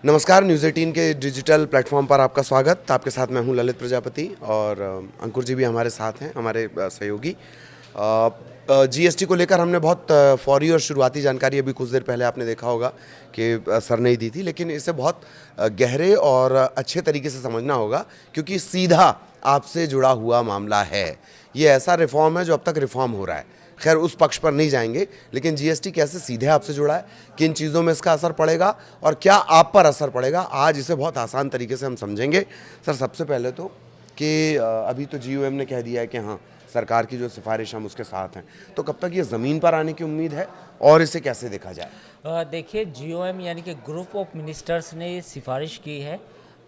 नमस्कार, न्यूज़ 18 के digital platform पर आपका स्वागत। आपके साथ मैं हूं ललित प्रजापति और अंकुर जी भी हमारे साथ हैं, हमारे सहयोगी। जीएसटी को लेकर हमने बहुत फौरी और शुरुआती जानकारी अभी कुछ देर पहले आपने देखा होगा कि सर नहीं दी थी, लेकिन इसे बहुत गहरे और अच्छे तरीके से समझना होगा क्योंकि सीधा आपसे जुड़ा हुआ मामला है। ये ऐसा रिफॉर्म है जो अब तक रिफॉर्म हो रहा है। खैर उस पक्ष पर नहीं जाएंगे, लेकिन जीएसटी कैसे सीधे आपसे जुड़ा है, किन चीज़ों में इसका असर पड़ेगा और क्या आप पर असर पड़ेगा, आज इसे बहुत आसान तरीके से हम समझेंगे। सर सबसे पहले तो कि अभी तो जीओएम ने कह दिया है कि हाँ सरकार की जो सिफारिश हम उसके साथ हैं, तो कब तक ये ज़मीन पर आने की उम्मीद है और इसे कैसे देखा जाए? देखिए, जीओएम यानी कि ग्रुप ऑफ मिनिस्टर्स ने ये सिफारिश की है।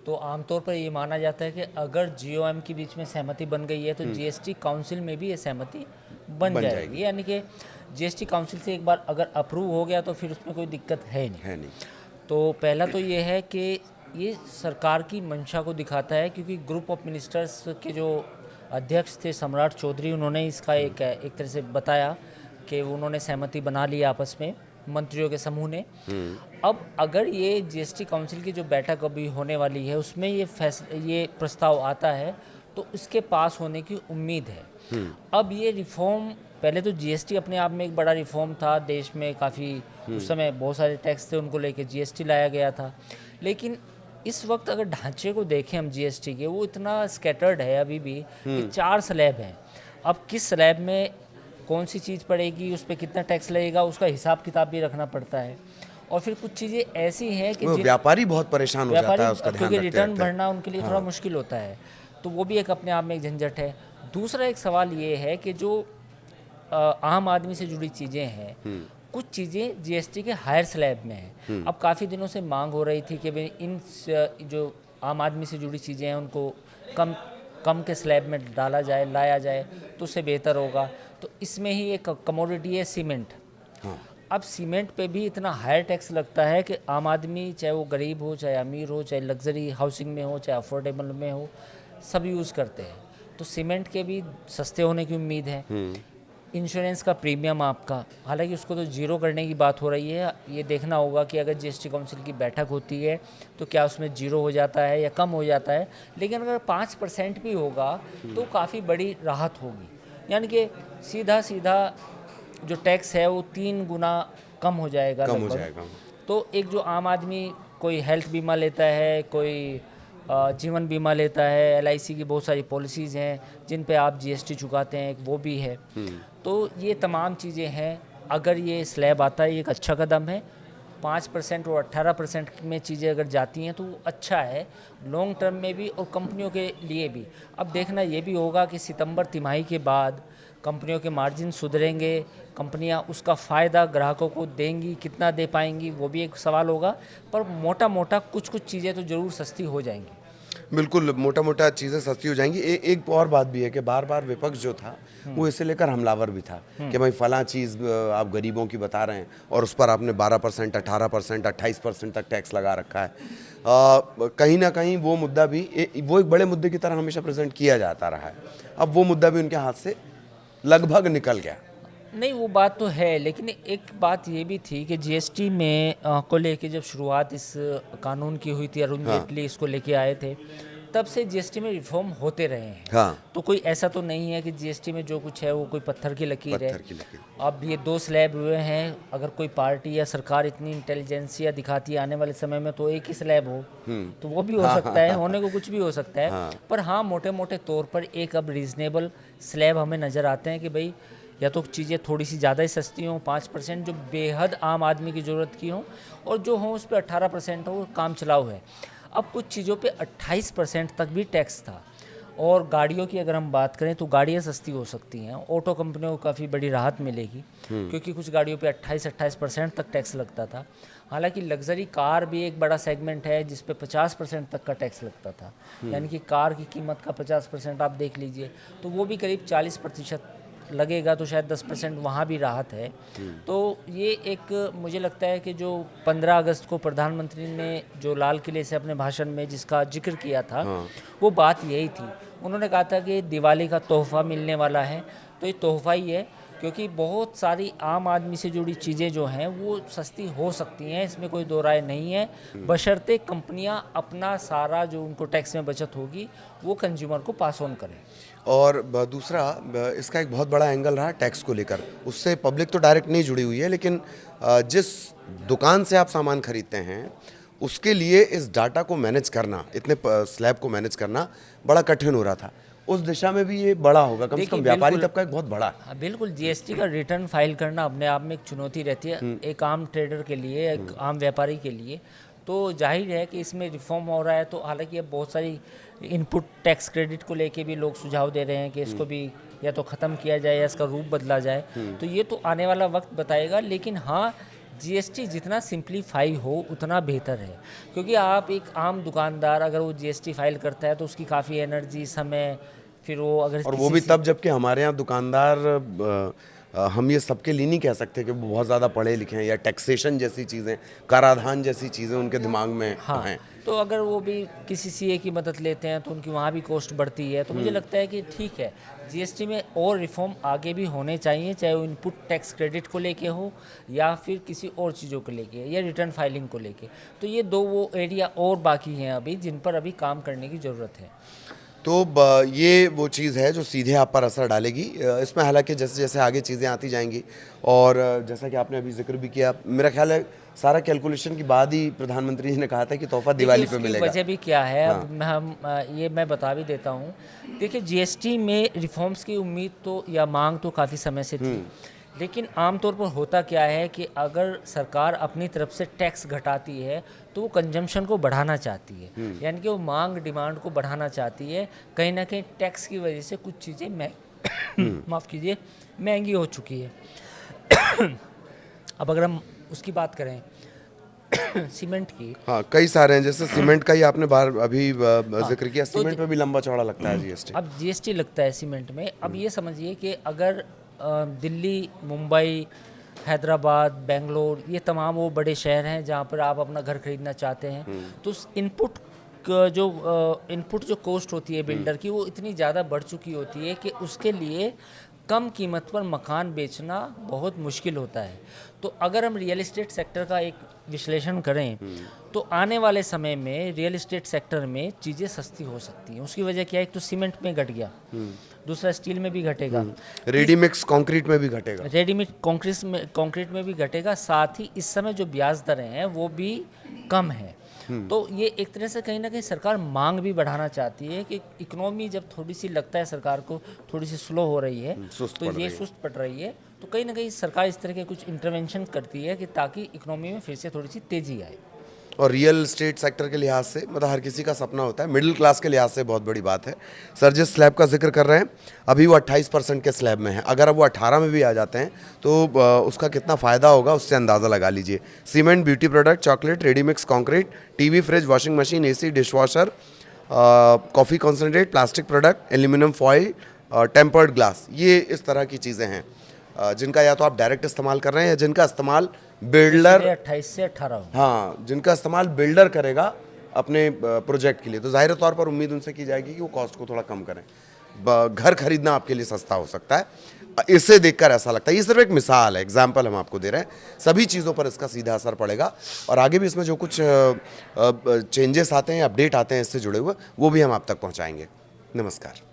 तो आमतौर पर ये माना जाता है कि अगर जीओएम के बीच में सहमति बन गई है तो जीएसटी काउंसिल में भी ये सहमति बन जाएगी। यानी कि जीएसटी काउंसिल से एक बार अगर अप्रूव हो गया तो फिर उसमें कोई दिक्कत है नहीं। तो पहला तो ये है कि ये सरकार की मंशा को दिखाता है, क्योंकि ग्रुप ऑफ मिनिस्टर्स के जो अध्यक्ष थे सम्राट चौधरी, उन्होंने इसका एक तरह से बताया कि उन्होंने सहमति बना ली आपस में मंत्रियों के समूह ने। अब अगर ये जीएसटी काउंसिल की जो बैठक अभी होने वाली है उसमें ये प्रस्ताव आता है तो इसके पास होने की उम्मीद है। अब ये रिफॉर्म, पहले तो जीएसटी अपने आप में एक बड़ा रिफॉर्म था, देश में काफ़ी उस समय बहुत सारे टैक्स थे, उनको लेके जीएसटी लाया गया था। लेकिन इस वक्त अगर ढांचे को देखें हम जीएसटी के, वो इतना स्कैटर्ड है अभी भी कि 4 स्लैब हैं। अब किस स्लैब में कौन सी चीज़ पड़ेगी, उस पर कितना टैक्स लगेगा, उसका हिसाब किताब भी रखना पड़ता है। और फिर कुछ चीज़ें ऐसी हैं कि व्यापारी बहुत परेशान हो जाता है उसका ध्यान क्योंकि रखते रिटर्न रखते। भरना उनके लिए थोड़ा मुश्किल होता है, तो वो भी एक अपने आप में एक झंझट है। दूसरा एक सवाल ये है कि जो आम आदमी से जुड़ी चीज़ें हैं, कुछ चीज़ें जीएसटी के हायर स्लैब में हैं। अब काफ़ी दिनों से मांग हो रही थी कि भाई इन जो आम आदमी से जुड़ी चीज़ें हैं उनको कम कम के स्लैब में डाला जाए, लाया जाए तो उससे बेहतर होगा। तो इसमें ही एक कमोडिटी है सीमेंट। अब सीमेंट पे भी इतना हायर टैक्स लगता है कि आम आदमी, चाहे वो गरीब हो, चाहे अमीर हो, चाहे लग्जरी हाउसिंग में हो, चाहे अफोर्डेबल में हो, सब यूज़ करते हैं। तो सीमेंट के भी सस्ते होने की उम्मीद है। इंश्योरेंस का प्रीमियम आपका, हालांकि उसको तो जीरो करने की बात हो रही है। ये देखना होगा कि अगर जीएसटी काउंसिल की बैठक होती है तो क्या उसमें जीरो हो जाता है या कम हो जाता है। लेकिन अगर 5% भी होगा तो काफ़ी बड़ी राहत होगी। यानी कि सीधा सीधा जो टैक्स है वो 3 गुना कम हो जाएगा लगभग। तो एक जो आम आदमी कोई हेल्थ बीमा लेता है, कोई जीवन बीमा लेता है, एलआईसी की बहुत सारी पॉलिसीज़ हैं जिन पे आप जीएसटी चुकाते हैं, एक वो भी है। तो ये तमाम चीज़ें हैं। अगर ये स्लैब आता है, ये एक अच्छा कदम है। 5% और 18% में चीज़ें अगर जाती हैं तो वो अच्छा है लॉन्ग टर्म में भी और कंपनियों के लिए भी। अब देखना ये भी होगा कि सितंबर तिमाही के बाद कंपनियों के मार्जिन सुधरेंगे, कंपनियां उसका फ़ायदा ग्राहकों को देंगी, कितना दे पाएंगी वो भी एक सवाल होगा। पर मोटा मोटा कुछ चीज़ें तो ज़रूर सस्ती हो जाएंगी। बिल्कुल, मोटा मोटा चीज़ें सस्ती हो जाएंगी। एक और बात भी है कि बार बार विपक्ष जो था वो इसे लेकर हमलावर भी था कि भाई फलां चीज़ आप गरीबों की बता रहे हैं और उस पर आपने 12%, 18%, 28% तक टैक्स लगा रखा है। कहीं ना कहीं वो मुद्दा भी वो एक बड़े मुद्दे की तरह हमेशा प्रेजेंट किया जाता रहा है। अब वो मुद्दा भी उनके हाथ से लगभग निकल गया। नहीं, वो बात तो है, लेकिन एक बात ये भी थी कि जीएसटी में को लेके जब शुरुआत इस कानून की हुई थी, अरुण जेटली इसको लेके आए थे, तब से जीएसटी में रिफॉर्म होते रहे हैं। तो कोई ऐसा तो नहीं है कि जीएसटी में जो कुछ है वो कोई पत्थर की लकीर है। अब ये 2 स्लैब हुए हैं, अगर कोई पार्टी या सरकार इतनी इंटेलिजेंसिया दिखाती है आने वाले समय में तो एक ही स्लैब हो, तो वो भी हो सकता है, होने को कुछ भी हो सकता है। पर हाँ, मोटे मोटे तौर पर एक अब रीजनेबल स्लैब हमें नज़र आते हैं कि भाई या तो चीज़ें थोड़ी सी ज़्यादा ही सस्ती हों, 5% जो बेहद आम आदमी की ज़रूरत की हों, और जो हों उस पर 18% हो, काम चलाऊ है। अब कुछ चीज़ों पे 28% तक भी टैक्स था। और गाड़ियों की अगर हम बात करें तो गाड़ियाँ सस्ती हो सकती हैं, ऑटो कंपनियों को काफ़ी बड़ी राहत मिलेगी, क्योंकि कुछ गाड़ियों पे 28% तक टैक्स लगता था। हालांकि लग्जरी कार भी एक बड़ा सेगमेंट है जिस पे 50% तक का टैक्स लगता था। यानी कि कार की कीमत का 50% आप देख लीजिए, तो वो भी करीब 40% लगेगा, तो शायद 10% वहाँ भी राहत है। तो ये एक मुझे लगता है कि जो 15 अगस्त को प्रधानमंत्री ने जो लाल किले से अपने भाषण में जिसका जिक्र किया था, वो बात यही थी। उन्होंने कहा था कि दिवाली का तोहफा मिलने वाला है, तो ये तोहफा ही है। क्योंकि बहुत सारी आम आदमी से जुड़ी चीज़ें जो हैं वो सस्ती हो सकती हैं, इसमें कोई दो राय नहीं है, बशर्ते कंपनियां अपना सारा जो उनको टैक्स में बचत होगी वो कंज्यूमर को पास ऑन करें। और दूसरा इसका एक बहुत बड़ा एंगल रहा टैक्स को लेकर, उससे पब्लिक तो डायरेक्ट नहीं जुड़ी हुई है, लेकिन जिस दुकान से आप सामान खरीदते हैं उसके लिए इस डाटा को मैनेज करना, इतने स्लैब को मैनेज करना बड़ा कठिन हो रहा था। उस दिशा में भी ये बड़ा होगा, कम से कम व्यापारी तबका एक बहुत बड़ा है। हाँ, बिल्कुल। जीएसटी का रिटर्न फाइल करना अपने आप में एक चुनौती रहती है एक आम ट्रेडर के लिए, एक आम व्यापारी के लिए। तो जाहिर है कि इसमें रिफॉर्म हो रहा है, तो हालांकि अब बहुत सारी इनपुट टैक्स क्रेडिट को लेके भी लोग सुझाव दे रहे हैं कि इसको भी या तो ख़त्म किया जाए या इसका रूप बदला जाए। तो ये तो आने वाला वक्त बताएगा, लेकिन हाँ, जीएसटी जितना सिंप्लीफाई हो उतना बेहतर है, क्योंकि आप एक आम दुकानदार अगर वो जीएसटी फाइल करता है तो उसकी काफ़ी एनर्जी, समय, फिर वो अगर और वो भी तब जबकि हमारे यहाँ दुकानदार हम ये सबके लिए नहीं कह सकते कि वो बहुत ज़्यादा पढ़े लिखे हैं या टैक्सेशन जैसी चीज़ें, कराधान जैसी चीज़ें उनके दिमाग में हाँ हैं। तो अगर वो भी किसी सीए की मदद लेते हैं तो उनकी वहाँ भी कॉस्ट बढ़ती है। तो मुझे लगता है कि ठीक है, जीएसटी में और रिफॉर्म आगे भी होने चाहिए, चाहे वो इनपुट टैक्स क्रेडिट को लेके हो या फिर किसी और चीज़ों को लेके या रिटर्न फाइलिंग को लेके। तो ये दो वो एरिया और बाकी हैं अभी जिन पर अभी काम करने की ज़रूरत है। तो ये वो चीज़ है जो सीधे आप पर असर डालेगी। इसमें हालांकि जैसे जैसे आगे चीज़ें आती जाएंगी और जैसा कि आपने अभी जिक्र भी किया, मेरा ख्याल है सारा कैलकुलेशन के बाद ही प्रधानमंत्री जी ने कहा था कि तोहफा दिवाली पे मिलेगा। वजह भी क्या है, अब मैं बता भी देता हूँ। देखिए, जीएसटी में रिफॉर्म्स की उम्मीद तो या मांग तो काफ़ी समय से थी, लेकिन आमतौर पर होता क्या है कि अगर सरकार अपनी तरफ से टैक्स घटाती है तो वो कंजम्पशन को बढ़ाना चाहती है, यानी कि वो मांग, डिमांड को बढ़ाना चाहती है। कहीं ना कहीं टैक्स की वजह से कुछ चीज़ें माफ़ कीजिए, महंगी हो चुकी है। अब अगर हम उसकी बात करें सीमेंट की, हाँ, कई सारे हैं, जैसे सीमेंट का ही आपने बार अभी जिक्र किया, सीमेंट पे भी लंबा चौड़ा लगता है जीएसटी। अब जीएसटी लगता है सीमेंट में। अब ये समझिए कि अगर दिल्ली, मुंबई, हैदराबाद, बेंगलोर, ये तमाम वो बड़े शहर हैं जहाँ पर आप अपना घर खरीदना चाहते हैं, तो उस इनपुट जो कॉस्ट होती है बिल्डर की, वो इतनी ज़्यादा बढ़ चुकी होती है कि उसके लिए कम कीमत पर मकान बेचना बहुत मुश्किल होता है। तो अगर हम रियल एस्टेट सेक्टर का एक विश्लेषण करें तो आने वाले समय में रियल एस्टेट सेक्टर में चीज़ें सस्ती हो सकती हैं। उसकी वजह क्या है? एक तो सीमेंट में घट गया, दूसरा स्टील में भी घटेगा, रेडी मिक्स कंक्रीट में भी घटेगा, रेडीमेड कंक्रीट में भी घटेगा। साथ ही इस समय जो ब्याज दरें हैं वो भी कम है। तो ये एक तरह से कहीं ना कहीं सरकार मांग भी बढ़ाना चाहती है कि इकोनॉमी जब थोड़ी सी लगता है सरकार को थोड़ी सी स्लो हो रही है, तो ये सुस्त पड़ रही है, तो कहीं ना कहीं सरकार इस तरह के कुछ इंटरवेंशन करती है कि ताकि इकोनॉमी में फिर से थोड़ी सी तेज़ी आए। और रियल एस्टेट सेक्टर के लिहाज से मतलब हर किसी का सपना होता है, मिडिल क्लास के लिहाज से बहुत बड़ी बात है। सर जिस स्लैब का जिक्र कर रहे हैं अभी वो 28% के स्लैब में है, अगर अब वो 18 में भी आ जाते हैं तो उसका कितना फ़ायदा होगा उससे अंदाज़ा लगा लीजिए। Cement, beauty product, chocolate, ready mix concrete, TV, fridge, washing machine, AC, dishwasher, coffee concentrate, plastic product, aluminium foil, tempered glass, ये इस तरह की चीज़ें हैं जिनका या तो आप डायरेक्ट इस्तेमाल कर रहे हैं या जिनका इस्तेमाल बिल्डर 28 से 18, हाँ, जिनका इस्तेमाल बिल्डर करेगा अपने प्रोजेक्ट के लिए, तो ज़ाहिर तौर पर उम्मीद उनसे की जाएगी कि वो कॉस्ट को थोड़ा कम करें। घर खरीदना आपके लिए सस्ता हो सकता है। इसे देखकर ऐसा लगता है, ये सिर्फ एक मिसाल है, एग्जाम्पल हम आपको दे रहे हैं। सभी चीज़ों पर इसका सीधा असर पड़ेगा और आगे भी इसमें जो कुछ चेंजेस आते हैं, अपडेट आते हैं इससे जुड़े हुए, वो भी हम आप तक पहुँचाएंगे। नमस्कार।